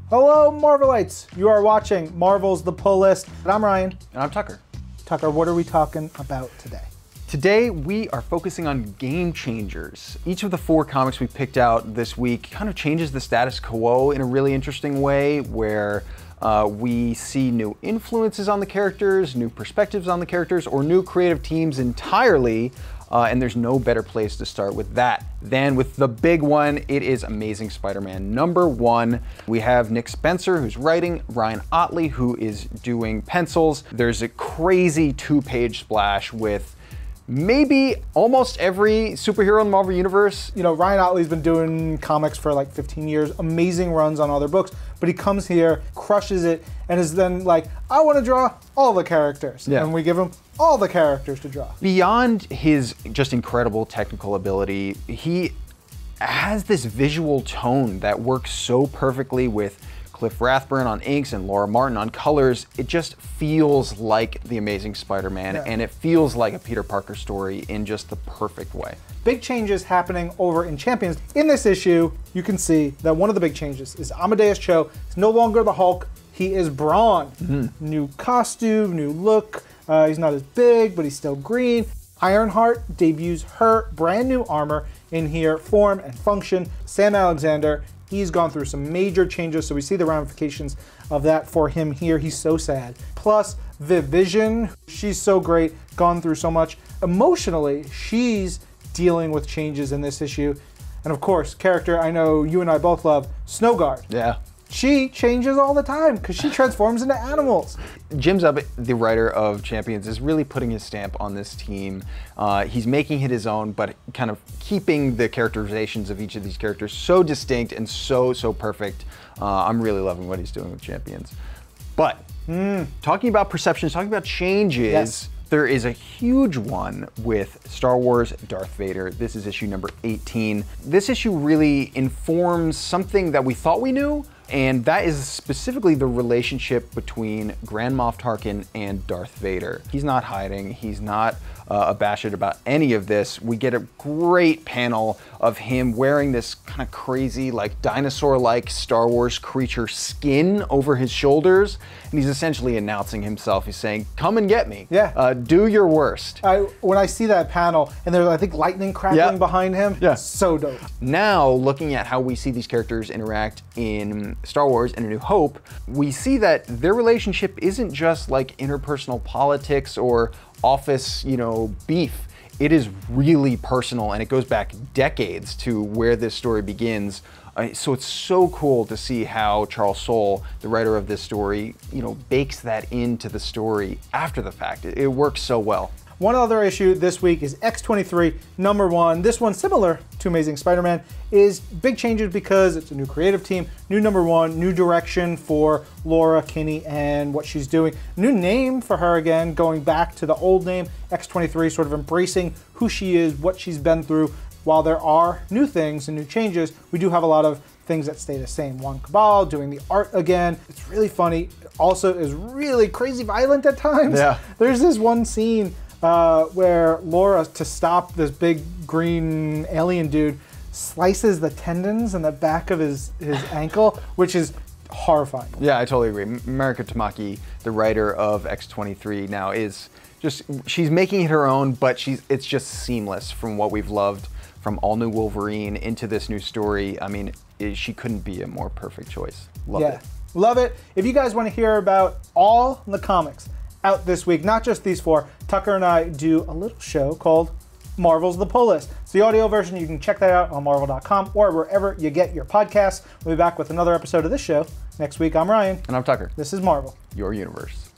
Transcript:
Hello, Marvelites. You are watching Marvel's The Pull List. And I'm Ryan. And I'm Tucker. Tucker, what are we talking about today? Today, we are focusing on game changers. Each of the 4 comics we picked out this week kind of changes the status quo in a really interesting way, where we see new influences on the characters, new perspectives on the characters, or new creative teams entirely. And there's no better place to start with that than with the big one. It is Amazing Spider-Man #1. We have Nick Spencer, who's writing, Ryan Ottley, who is doing pencils. There's a crazy 2-page splash with maybe almost every superhero in the Marvel Universe. You know, Ryan Ottley's been doing comics for like 15 years, amazing runs on other books, but he comes here, crushes it, and is then like, I want to draw all the characters. Yeah. And we give him all the characters to draw. Beyond his just incredible technical ability, he has this visual tone that works so perfectly with Cliff Rathburn on inks and Laura Martin on colors. It just feels like The Amazing Spider-Man, and it feels like a Peter Parker story in just the perfect way. Big changes happening over in Champions. In this issue, you can see that one of the big changes is Amadeus Cho is no longer the Hulk, he is Brawn. New costume, new look, he's not as big, but he's still green. Ironheart debuts her brand new armor in here, form and function. Sam Alexander, he's gone through some major changes, so we see the ramifications of that for him here. He's so sad. Plus, Vision, she's so great, gone through so much. Emotionally, she's dealing with changes in this issue. And of course, character I know you and I both love, Snowguard. Yeah. She changes all the time because she transforms into animals. Jim Zub, the writer of Champions, is really putting his stamp on this team. He's making it his own, but kind of keeping the characterizations of each of these characters so distinct and so perfect. I'm really loving what he's doing with Champions. But talking about perceptions, talking about changes, yes. There is a huge one with Star Wars Darth Vader. This is issue number 18. This issue really informs something that we thought we knew, and that is specifically the relationship between Grand Moff Tarkin and Darth Vader. He's not hiding, he's not abashed about any of this. We get a great panel of him wearing this kind of crazy, like dinosaur-like Star Wars creature skin over his shoulders, and he's essentially announcing himself. He's saying, come and get me. Yeah. Do your worst. When I see that panel, and there's, I think, lightning crackling behind him, so dope. Now, looking at how we see these characters interact in Star Wars and A New Hope, we see that their relationship isn't just like interpersonal politics or office, beef. It is really personal, and it goes back decades to where this story begins. So it's so cool to see how Charles Soule, the writer of this story, bakes that into the story after the fact. It works so well. One other issue this week is X-23 #1. This one, similar to Amazing Spider-Man, is big changes because it's a new creative team, new #1, new direction for Laura Kinney and what she's doing. New name for her again, going back to the old name, X-23, sort of embracing who she is, what she's been through. While there are new things and new changes, we do have a lot of things that stay the same. Juan Cabal doing the art again. It's really funny. Also is really crazy violent at times. Yeah. There's this one scene where Laura, to stop this big green alien dude, slices the tendons in the back of his ankle, which is horrifying. Yeah, I totally agree. Mariko Tamaki, the writer of X-23 now, is just, she's making it her own, but it's just seamless from what we've loved from All New Wolverine into this new story. I mean, she couldn't be a more perfect choice. Love it. Love it. If you guys want to hear about all the comics out this week, not just these 4, Tucker and I do a little show called Marvel's The Pull List. It's the audio version. You can check that out on marvel.com or wherever you get your podcasts. We'll be back with another episode of this show next week. I'm Ryan. And I'm Tucker. This is Marvel, your universe.